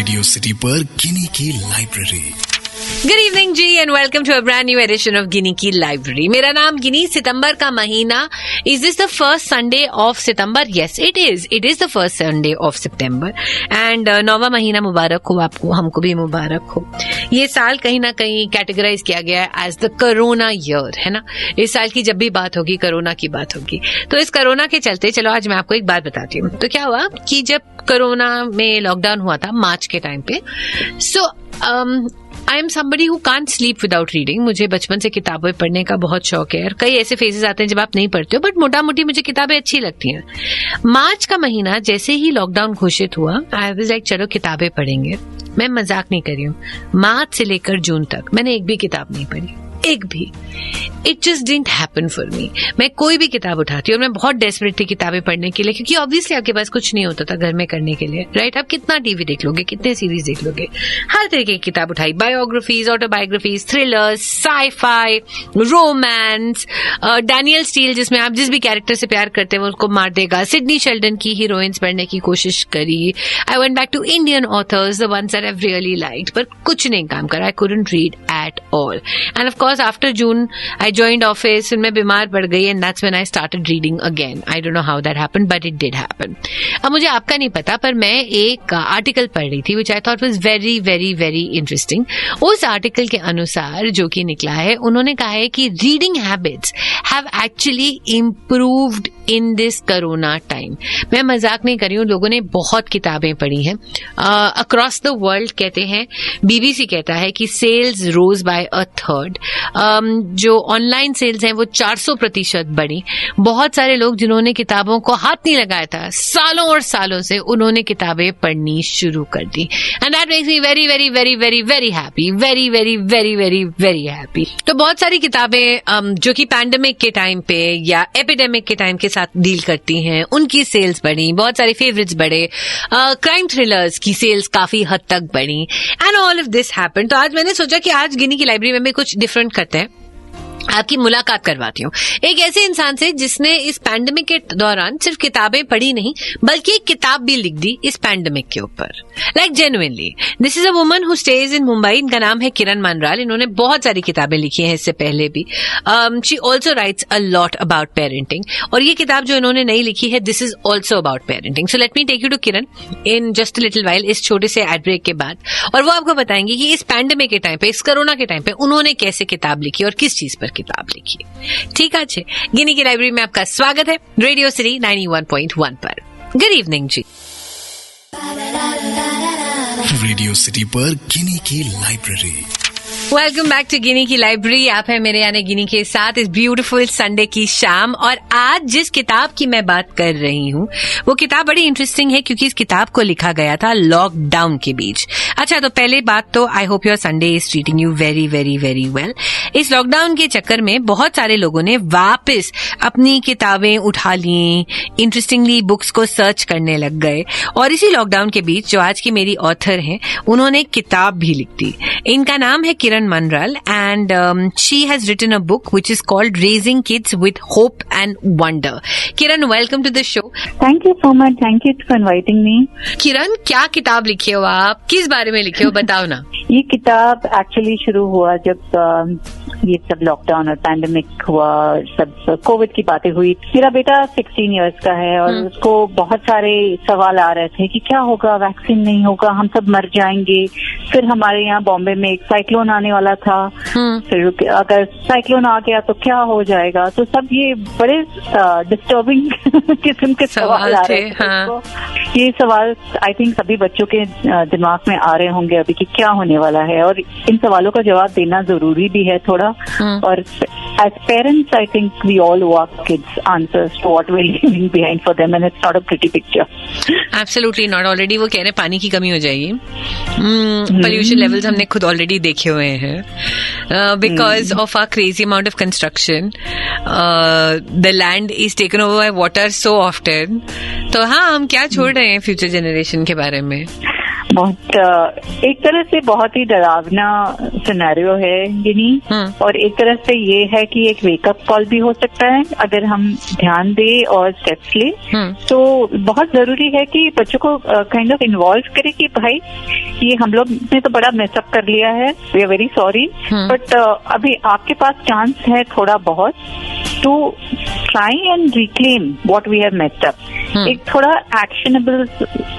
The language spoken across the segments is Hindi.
रेडियो सिटी पर गिनी की library. Good evening ji and welcome to a brand new edition of Ginny की लाइब्रेरी। मेरा नाम गिनी। सितंबर का महीना, is this the first Sunday of September? Yes it is the first Sunday of September and 9वां महीना मुबारक हो आपको, हमको भी मुबारक हो। ये साल कहीं ना कहीं कैटेगराइज किया गया है एज द कोरोना ईयर, है ना। इस साल की जब भी बात होगी कोरोना की बात होगी। तो इस कोरोना के चलते चलो आज मैं आपको एक बात बताती हूँ। तो क्या हुआ कि जब कोरोना में लॉकडाउन हुआ था मार्च के टाइम पे, so I am somebody who can't sleep without reading. मुझे बचपन से किताबें पढ़ने का बहुत शौक है और कई ऐसे फेजेस आते हैं जब आप नहीं पढ़ते हो, बट मोटा मोटी मुझे किताबें अच्छी लगती हैं। मार्च का महीना जैसे ही लॉकडाउन घोषित हुआ, आई वाज लाइक चलो किताबें पढ़ेंगे। मैं मजाक नहीं कर रही हूँ, मार्च से लेकर जून तक मैंने एक भी किताब नहीं पढ़ी, एक भी। It just didn't happen for me. मैं कोई भी किताब उठाती हूँ और मैं बहुत डेस्परेट थी किताबें पढ़ने के लिए, क्योंकि ऑब्वियसली आपके पास कुछ नहीं होता था घर में करने के लिए, राइट। आप कितना टीवी देख लोगे, कितने सीरीज देख लोगे। हर तरीके की किताब उठाई, biographies, autobiographies, thrillers, sci-fi, romance, Daniel steel जिसमें आप जिस भी कैरेक्टर से प्यार करते हैं वो उसको मार देगा, सिडनी शेल्डन की हीरोइंस पढ़ने की कोशिश करी। I went back to Indian authors, the ones that I have really liked, पर कुछ नहीं काम करा। I couldn't read at all and of course after June I joined office, फिर मैं बीमार पड़ गई and that's when I started reading again. I don't know how that happened, but it did happen. अब मुझे आपका नहीं पता, पर मैं एक आर्टिकल पढ़ रही थी which I thought was very very very interesting. उस आर्टिकल के अनुसार जो कि निकला है, उन्होंने कहा है कि reading habits have actually improved in this corona time. मैं मजाक नहीं कर रही हूँ, लोगों ने बहुत किताबें पढ़ी हैं across the world। कहते हैं, BBC कहता है कि sales rose by a third. जो ऑनलाइन सेल्स हैं वो 400% बढ़ी। बहुत सारे लोग जिन्होंने किताबों को हाथ नहीं लगाया था सालों और सालों से, उन्होंने किताबें पढ़नी शुरू कर दी and that makes me very very very very very happy, very very very very very happy. तो बहुत सारी किताबें जो कि पैंडेमिक के टाइम पे या एपिडेमिक के टाइम के साथ डील करती हैं, उनकी सेल्स बढ़ी। बहुत सारे फेवरेट्स बढ़े, क्राइम थ्रिलर्स की सेल्स काफी हद तक बढ़ी and all of this happened. तो आज मैंने सोचा कि आज गिनी की लाइब्रेरी में भी कुछ डिफरेंट करते हैं, आपकी मुलाकात करवाती हूँ एक ऐसे इंसान से जिसने इस पैंडेमिक के दौरान सिर्फ किताबें पढ़ी नहीं बल्कि एक किताब भी लिख दी इस पैंडेमिक के ऊपर, like genuinely. This is a woman who stage in Mumbai. इनका नाम है किरण मनराल। इन्होंने बहुत सारी किताबें लिखी हैं इससे पहले भी। She also writes a lot about parenting, और ये किताब जो इन्होंने नई लिखी है, this is also about parenting. So let me take you to Kiran in just a little while, इस छोटे से एड ब्रेक के बाद, और वो आपको बताएंगे कि इस पैंडेमिक के टाइम पे, इस कोरोना के टाइम पे उन्होंने कैसे किताब लिखी और किस चीज पर किताब लिखी। ठीक है, अच्छे गिनी की लाइब्रेरी में आपका स्वागत है रेडियो सिटी 91.1 पर। गुड इवनिंग जी। रेडियो सिटी पर गिनी की लाइब्रेरी। वेलकम बैक टू गिनी की लाइब्रेरी। आप हैं मेरे यानी गिनी के साथ इस ब्यूटीफुल संडे की शाम, और आज जिस किताब की मैं बात कर रही हूँ वो किताब बड़ी इंटरेस्टिंग है क्योंकि इस किताब को लिखा गया था लॉकडाउन के बीच। अच्छा, तो पहले बात तो I hope your Sunday is treating you very very very well. इस लॉकडाउन के चक्कर में बहुत सारे लोगों ने वापस अपनी किताबें उठा ली, इंटरेस्टिंगली बुक्स को सर्च करने लग गए, और इसी लॉकडाउन के बीच जो आज की मेरी ऑथर हैं उन्होंने किताब भी लिख दी। इनका नाम है किरण Manral and she has written a book which is called Raising Kids with Hope and Wonder. Kiran, welcome to the show. Thank you so much. Thank you for inviting me. किरण, क्या किताब लिखे हो आप, किस बारे में लिखे हो, बताओ ना। ये किताब एक्चुअली शुरू हुआ जब ये सब लॉकडाउन और पैंडेमिक हुआ, सब कोविड की बातें हुई। मेरा बेटा 16 इयर्स का है और उसको बहुत सारे सवाल आ रहे थे कि क्या होगा, वैक्सीन नहीं होगा, हम सब मर जाएंगे। फिर हमारे यहाँ बॉम्बे में एक साइक्लोन आने वाला था, फिर अगर साइक्लोन आ गया तो क्या हो जाएगा। तो सब ये बड़े डिस्टर्बिंग किस्म के सवाल आ रहे थे। हाँ। ये सवाल आई थिंक सभी बच्चों के दिमाग में आ रहे होंगे अभी कि क्या होने वाला है, और इन सवालों का जवाब देना जरूरी भी है थोड़ा। और as parents, I think we all want kids answers to what we're leaving behind for them, and it's not a pretty picture. Absolutely not. Already वो कह रहे हैं पानी की कमी हो जाएगी। Pollution levels हमने खुद already देखे हुए हैं। Because of our crazy amount of construction, the land is taken over by water so often. तो हाँ, हम क्या छोड़ रहे हैं फ्यूचर जनरेशन के बारे में? बहुत एक तरह से बहुत ही डरावना सिनेरियो है गिनी, और एक तरह से ये है कि एक वेकअप कॉल भी हो सकता है अगर हम ध्यान दें और स्टेप्स लें। तो बहुत जरूरी है कि बच्चों को काइंड ऑफ इन्वॉल्व करें कि भाई ये हम लोग ने तो बड़ा मेसअप कर लिया है, we are very sorry, but अभी आपके पास चांस है थोड़ा बहुत to try and reclaim what we have messed up. एक थोड़ा एक्शनेबल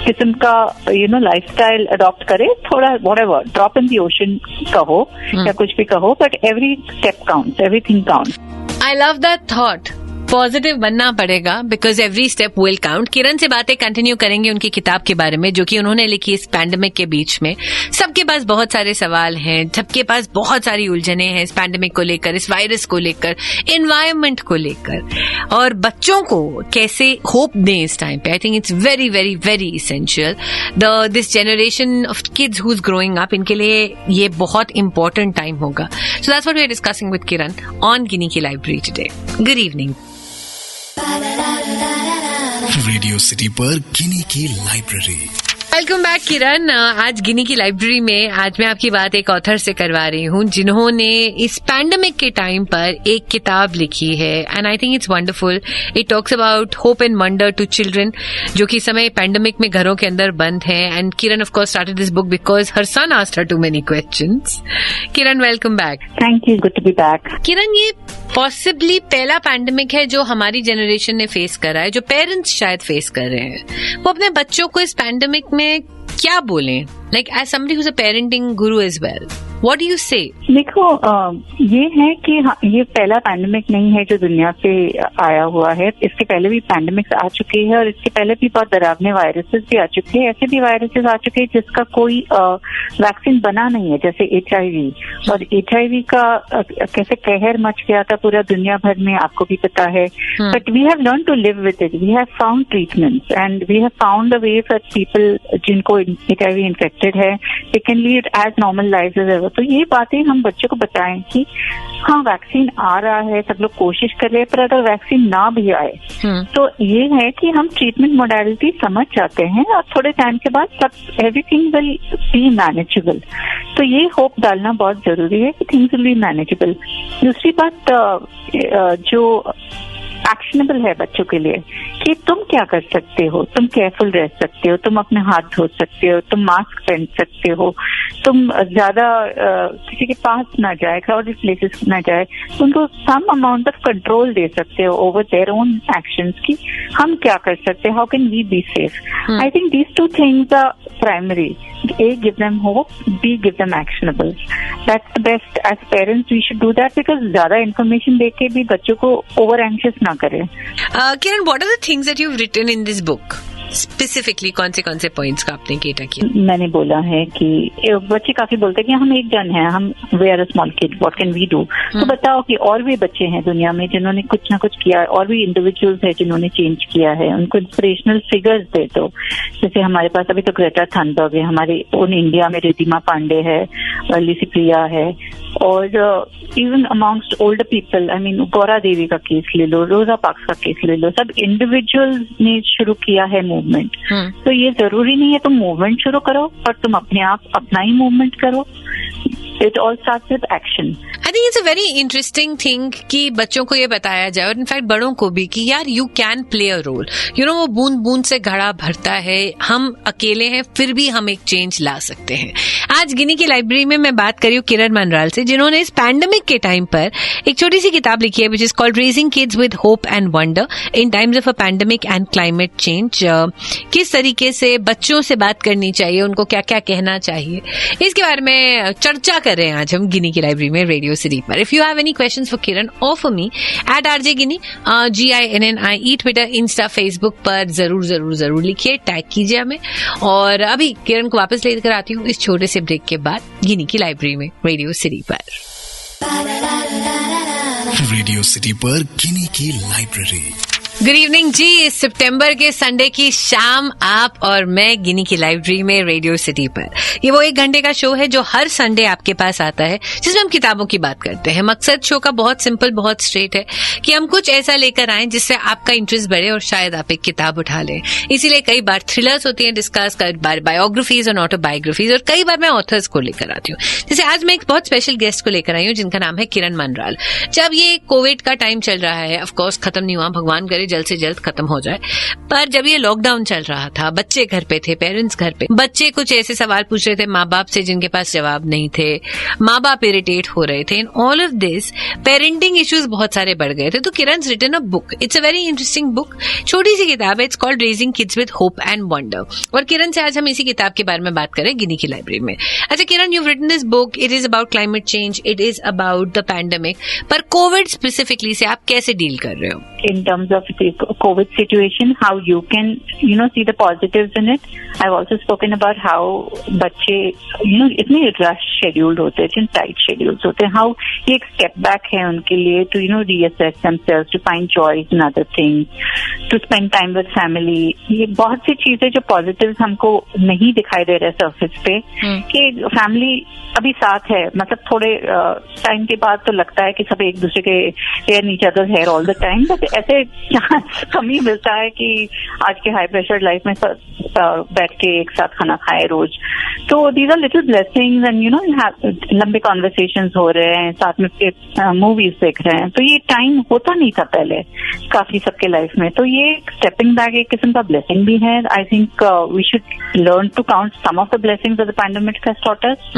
किस्म का लाइफस्टाइल अडॉप्ट करे, थोड़ा whatever drop in the ocean कहो या कुछ भी कहो, but every step counts, everything counts. I love that thought. Positive बनना पड़ेगा because every step will count. Kiran से बातें कंटिन्यू करेंगे उनकी किताब के बारे में जो कि उन्होंने लिखी इस पैंडेमिक के बीच में। सबके पास बहुत सारे सवाल हैं, सबके पास बहुत सारी उलझने हैं इस पैंडेमिक को लेकर, इस वायरस को लेकर, एनवायरनमेंट को लेकर, और बच्चों को कैसे होप दें इस टाइम पे। I think it's very very very essential. This generation of kids who is growing up, इनके लिए ये बहुत इंपॉर्टेंट टाइम होगा। So that's what we are discussing with Kiran on Ginny की library today. Good evening. Radio city पर गिनी की लाइब्रेरी। वेलकम बैक किरण। आज गिनी की लाइब्रेरी में आज मैं आपकी बात एक ऑथर से करवा रही हूँ जिन्होंने इस पैंडेमिक के टाइम पर एक किताब लिखी है and I think it's wonderful. It talks about hope and wonder to children जो कि समय पैंडेमिक में घरों के अंदर बंद हैं। And Kiran of course started this book because her son asked her too many questions. Kiran, welcome back. Thank you, good to be back. Kiran, ये पॉसिबली पहला पैंडेमिक है जो हमारी जनरेशन ने फेस करा है, जो पेरेंट्स शायद फेस कर रहे हैं। वो अपने बच्चों को इस पैंडेमिक में क्या बोलें? Like as somebody who's a parenting guru as well, what do you say? देखो, ये है कि ये पहला पैंडेमिक नहीं है जो दुनिया पे आया हुआ है। इसके पहले भी पैंडेमिक्स आ चुके हैं और इसके पहले भी बहुत डरावने वायरसेस भी आ चुके हैं। ऐसे भी वायरसेस आ चुके हैं जिसका कोई वैक्सीन बना नहीं है, जैसे HIV। और HIV का कैसे कहर मच गया था पूरा दुनिया भर में, आपको भी पता है। But we have learn to live with it, we have found treatments and we have found a way for people जिनको HIV इन्फेक्टेड है, they can lead as normal life as ever. तो ये बातें हम बच्चों को बताएं कि हाँ, वैक्सीन आ रहा है, सब लोग कोशिश कर रहे हैं, पर अगर वैक्सीन ना भी आए तो ये है कि हम ट्रीटमेंट मोडालिटी समझ जाते हैं और थोड़े टाइम के बाद सब एवरीथिंग विल बी मैनेजेबल। तो ये होप डालना बहुत जरूरी है कि थिंग्स विल बी मैनेजेबल। दूसरी बात जो एक्शनेबल है बच्चों के लिए कि तुम क्या कर सकते हो, तुम केयरफुल रह सकते हो, तुम अपने हाथ धो सकते हो, तुम मास्क पहन सकते हो, तुम ज्यादा किसी के पास ना जाए, क्राउडेड प्लेसेस ना जाए, उनको सम अमाउंट ऑफ कंट्रोल दे सकते हो ओवर देयर ओन एक्शंस की हम क्या कर सकते हैं, how can we be safe. I think these two things are primary. A, give them hope, B, give them actionable. That's the best. As parents, we should do that because ज़्यादा information देके भी बच्चों को over anxious ना करें। Kiran, what are the things that you've written in this book? Specifically कौन से पॉइंट्स का आपने केटर किया? मैंने बोला है कि बच्चे काफी बोलते हैं कि हम एक जन हैं, हम we are a small kid, what can we do. तो बताओ कि और भी बच्चे हैं दुनिया में जिन्होंने कुछ ना कुछ किया, और भी इंडिविजुअल्स हैं जिन्होंने चेंज किया है, उनको इंस्पिरेशनल फिगर्स दे दो। जैसे हमारे पास अभी तो ग्रेटा थनबर्ग है, हमारे ओन इंडिया में रिद्धिमा पांडे है, लिसी प्रिया है, और even amongst older people, I mean Gaura Devi का केस ले लो, रोजा पार्क्स का केस ले लो, सब इंडिविजुअल्स ने शुरू किया है मूवमेंट। तो ये जरूरी नहीं है तुम मूवमेंट शुरू करो, पर तुम अपने आप अपना ही मूवमेंट करो। It all starts with action. I think it's a very interesting thing कि बच्चों को ये बताया जाए और इनफैक्ट बड़ों को भी कि यार you can play a role. You know, वो बूंद बूंद से घड़ा भरता है, हम अकेले हैं फिर भी हम एक चेंज ला सकते हैं। आज गिनी की लाइब्रेरी में मैं बात कर रही हूँ किरण मनराल से, जिन्होंने इस पैंडेमिक के टाइम पर एक छोटी सी किताब लिखी है which is called raising kids with hope and wonder in times of a pandemic and climate change. किस तरीके से बच्चों से बात करनी चाहिए, उनको क्या क्या कहना चाहिए, इसके बारे में चर्चा कर रहे हैं आज हम गिनी की लाइब्रेरी में रेडियो सिटी पर। If you have any questions for Kiran और for me at RJ Ginny, GINNIE, Twitter, Insta, Facebook पर जरूर जरूर जरूर लिखिए, टैग कीजिए हमें। और अभी किरण को वापस लेकर आती हूँ इस छोटे से ब्रेक के बाद गिनी की लाइब्रेरी में रेडियो सिटी पर। रेडियो सिटी पर गिनी की लाइब्रेरी। गुड इवनिंग जी। इस सितंबर के संडे की शाम आप और मैं गिनी की लाइब्रेरी में रेडियो सिटी पर, ये वो 1 घंटे का शो है जो हर संडे आपके पास आता है, जिसमें हम किताबों की बात करते हैं। मकसद शो का बहुत सिंपल, बहुत स्ट्रेट है कि हम कुछ ऐसा लेकर आए जिससे आपका इंटरेस्ट बढ़े और शायद आप एक किताब उठा लें। इसीलिए कई बार थ्रिलर्स होती हैं डिस्कस, कई बार बायोग्राफीज और ऑटोबायोग्राफीज, और कई बार मैं ऑथर्स को लेकर आती हूँ। जैसे आज मैं एक बहुत स्पेशल गेस्ट को लेकर आई हूँ जिनका नाम है किरण मनराल। जब ये कोविड का टाइम चल रहा है, ऑफकोर्स खत्म नहीं हुआ, भगवान करे जल्द से जल्द खत्म हो जाए, पर जब ये लॉकडाउन चल रहा था, बच्चे घर पे थे, पेरेंट्स घर पे, बच्चे कुछ ऐसे सवाल पूछ रहे थे माँ बाप से जिनके पास जवाब नहीं थे, माँ बाप इरिटेट हो रहे थे। In all of this parenting issues बहुत सारे बढ़ गए थे। तो किरण's written a book. It's a very interesting book. छोटी सी किताब है, it's called raising kids with hope and wonder. और किरण से आज हम इसी किताब के बारे में बात करें गिनी की लाइब्रेरी में। अच्छा किरण, you've written this book. It is about climate change. It is about the pandemic. पर कोविड स्पेसिफिकली से आप कैसे डील कर रहे हो? In terms of the COVID situation, how you can, see the positives in it. I've also spoken about how बच्चे, इतने rush scheduled होते हैं, इतने tight schedules होते हैं, how ये एक step back है उनके लिए to, reassess themselves, to find joys in other things, to spend time with family. ये बहुत सी चीजें जो positives हमको नहीं दिखाई दे रहे surface पे, कि family अभी साथ है, मतलब थोड़े टाइम के बाद तो लगता है कि सब एक दूसरे के हेयर नीचे other hair all the time, but ऐसे चांस कम ही मिलता है कि आज के हाई प्रेशर लाइफ में बैठ के एक साथ खाना खाए रोज। तो these are little blessings and लंबे कॉन्वर्सेशंस हो रहे हैं, साथ में मूवीज देख रहे हैं। तो ये टाइम होता नहीं था पहले काफी सबके लाइफ में, तो ये स्टेपिंग बैक एक किस्म का ब्लेसिंग भी है। I think we should learn to count some of the blessings that the pandemic has taught us,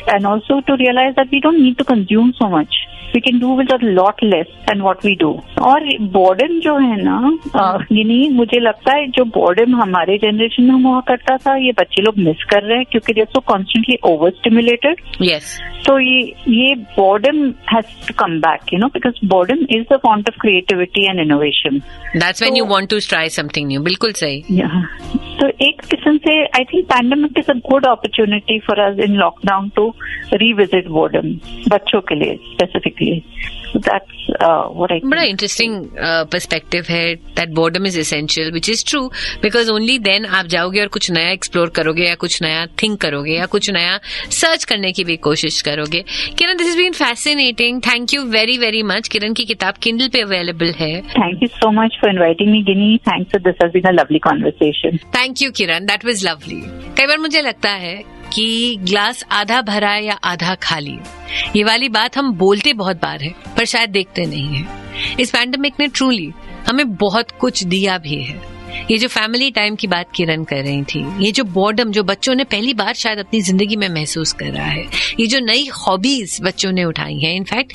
and also to realise that we don't need to consume so much, we can do with a lot less than what we do. और बोर्डम जो है ना गिनी, मुझे लगता है जो बोर्डम हमारे जनरेशन में हुआ करता था, ये बच्चे लोग मिस कर रहे हैं क्योंकि they are so constantly over stimulated. Yes. तो ये boredom has to come back, because boredom is the font of creativity and innovation. That's when you want to try something new. बिल्कुल सही। Yeah. तो एक किस्म से I think pandemic is a good opportunity for us in lockdown to revisit boredom, बच्चों के लिए specifically. That's what I think. बड़ा इंटरेस्टिंग पर्सपेक्टिव है that boredom is essential, which is true, because only then आप जाओगे और कुछ नया एक्सप्लोर करोगे, या कुछ नया थिंक करोगे, या कुछ नया सर्च करने की भी कोशिश करोगे। Kiran, this is been fascinating. Thank you very very much. Kiran की किताब किंडल पे अवेलेबल है। Thank you so much for inviting me Ginny. Thanks, this has been a lovely conversation. Thank you Kiran, that was lovely. कई बार मुझे लगता है कि ग्लास आधा भरा है या आधा खाली, ये वाली बात हम बोलते बहुत बार है पर शायद देखते नहीं है। इस पैंडेमिक ने ट्रूली हमें बहुत कुछ दिया भी है। ये जो फैमिली टाइम की बात किरण कर रही थी, ये जो बोर्डम जो बच्चों ने पहली बार शायद अपनी जिंदगी में महसूस करा है, ये जो नई हॉबीज बच्चों ने उठाई हैं, in fact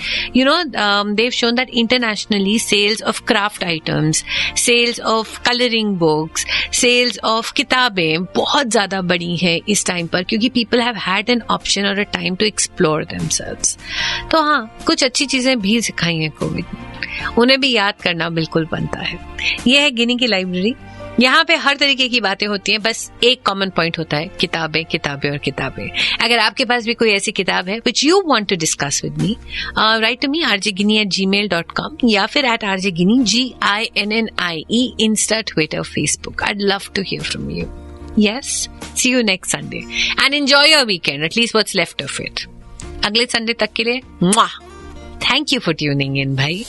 they've shown that internationally sales of craft items, sales of colouring books, sales of किताबें बहुत ज्यादा बढ़ी है इस टाइम पर, क्योंकि people have had an option और a time to explore themselves. तो हाँ, कुछ अच्छी चीजें भी सिखाई हैं कोविड ने, उन्हें भी याद करना बिल्कुल बनता है। यह है गिनी की लाइब्रेरी। यहाँ पे हर तरीके की बातें होती हैं, बस एक कॉमन पॉइंट होता है, किताबें किताबें और किताबें। अगर आपके पास भी कोई ऐसी किताब है which you want to discuss with me, write to me rjgini@gmail.com या फिर @rjgini GINNIE, Insta, Twitter, Facebook. I'd love to hear from you. Yes, see you next Sunday and enjoy your weekend, at least what's left of it. अगले संडे तक के लिए मुआ, thank you for tuning in भाई।